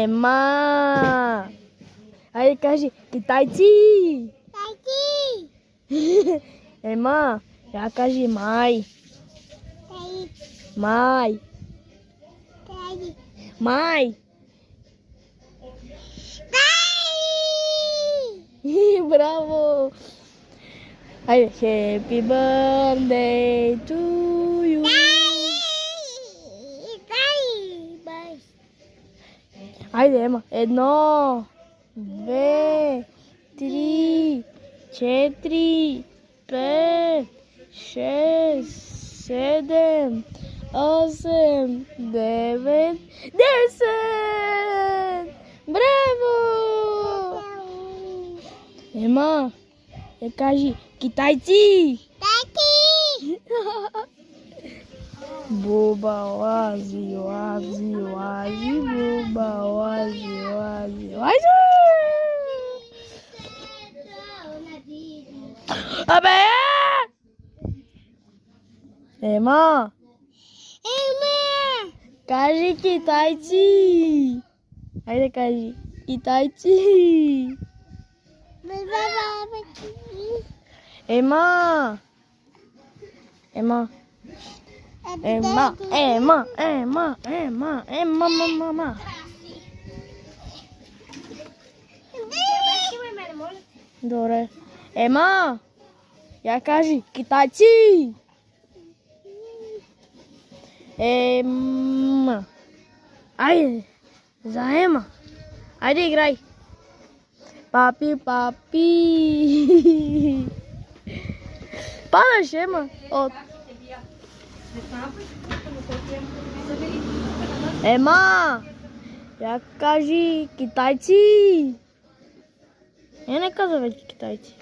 Ема. Айде кажи, китайци. Ема, я кажи май. Май. Май. Браво. Айде, happy birthday to you. Айде, Ема. 1, 2, 3, 4, 5, 6, 7, 8, 9, 10! Браво! Ема, я кажи, китайци! Буба, лази, лази, лази, буба, лази, лази, лази. Абе! Ема! Кажи китайци! Айде кажи, китайци! Ема! Ема! Ема, Ема, Ема, Ема, Ема, мама. Добре. Ема, я кажи, китайци. Ема. Айде, за Ема. Айде играй. Папи, папи. Падаш, Ема. От. Ема, я кажи, китайци. Я не казвам вече китайци.